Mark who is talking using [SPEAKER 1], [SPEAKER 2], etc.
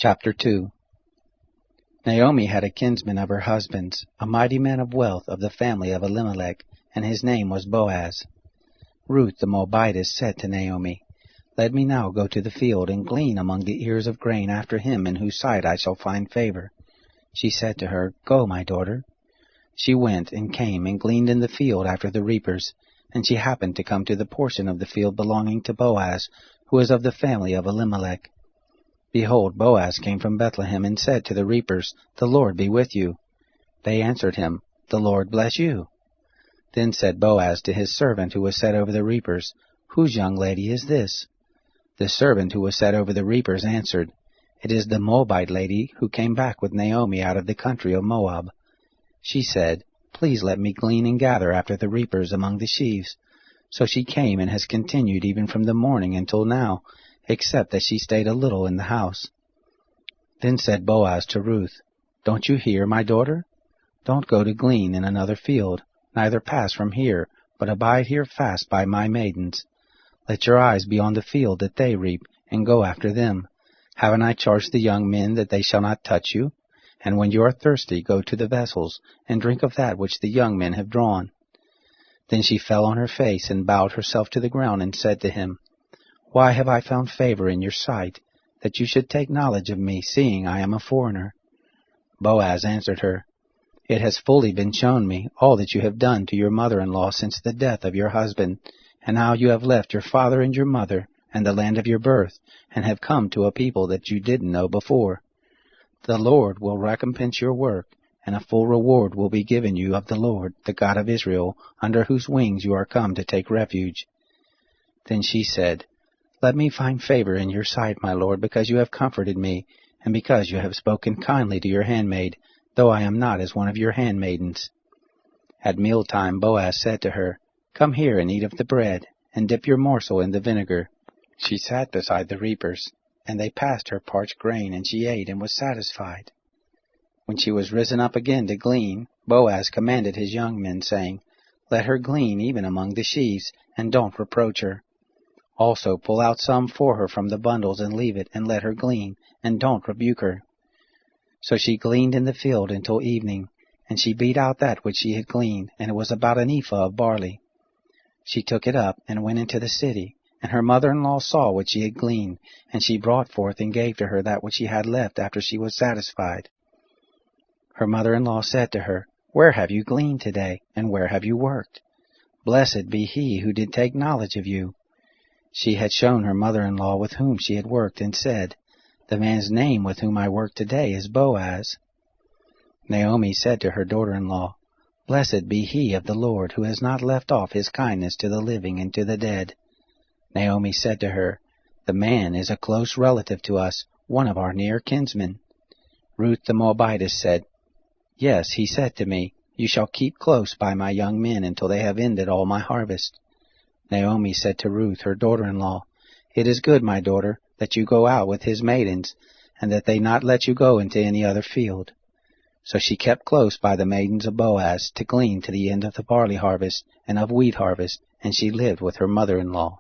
[SPEAKER 1] Chapter 2. Naomi had a kinsman of her husband's, a mighty man of wealth of the family of Elimelech, and his name was Boaz. Ruth the Moabitess said to Naomi, "Let me now go to the field and glean among the ears of grain after him in whose sight I shall find favor." She said to her, "Go, my daughter." She went and came and gleaned in the field after the reapers, and she happened to come to the portion of the field belonging to Boaz, who was of the family of Elimelech. Behold, Boaz came from Bethlehem and said to the reapers, "The Lord be with you." They answered him, "The Lord bless you." Then said Boaz to his servant who was set over the reapers, "Whose young lady is this?" The servant who was set over the reapers answered, "It is the Moabite lady who came back with Naomi out of the country of Moab." She said, "Please let me glean and gather after the reapers among the sheaves." So she came and has continued even from the morning until now, except that she stayed a little in the house. Then said Boaz to Ruth, "Don't you hear, my daughter? Don't go to glean in another field, neither pass from here, but abide here fast by my maidens. Let your eyes be on the field that they reap, and go after them. Haven't I charged the young men that they shall not touch you? And when you are thirsty, go to the vessels, and drink of that which the young men have drawn." Then she fell on her face, and bowed herself to the ground, and said to him, "Why have I found favor in your sight, that you should take knowledge of me, seeing I am a foreigner?" Boaz answered her, "It has fully been shown me all that you have done to your mother-in-law since the death of your husband, and how you have left your father and your mother, and the land of your birth, and have come to a people that you didn't know before. The Lord will recompense your work, and a full reward will be given you of the Lord, the God of Israel, under whose wings you are come to take refuge." Then she said, "Let me find favor in your sight, my lord, because you have comforted me, and because you have spoken kindly to your handmaid, though I am not as one of your handmaidens." At mealtime Boaz said to her, "Come here and eat of the bread, and dip your morsel in the vinegar." She sat beside the reapers, and they passed her parched grain, and she ate and was satisfied. When she was risen up again to glean, Boaz commanded his young men, saying, "Let her glean even among the sheaves, and don't reproach her. Also pull out some for her from the bundles, and leave it, and let her glean, and don't rebuke her." So she gleaned in the field until evening, and she beat out that which she had gleaned, and it was about an ephah of barley. She took it up, and went into the city, and her mother-in-law saw what she had gleaned, and she brought forth and gave to her that which she had left after she was satisfied. Her mother-in-law said to her, "Where have you gleaned today, and where have you worked? Blessed be he who did take knowledge of you." She had shown her mother-in-law with whom she had worked, and said, "The man's name with whom I work today is Boaz." Naomi said to her daughter-in-law, "Blessed be he of the Lord, who has not left off his kindness to the living and to the dead." Naomi said to her, "The man is a close relative to us, one of our near kinsmen." Ruth the Moabitess said, "Yes, he said to me, 'You shall keep close by my young men until they have ended all my harvest.'" Naomi said to Ruth, her daughter-in-law, "It is good, my daughter, that you go out with his maidens, and that they not let you go into any other field." So she kept close by the maidens of Boaz to glean to the end of the barley harvest and of wheat harvest, and she lived with her mother-in-law.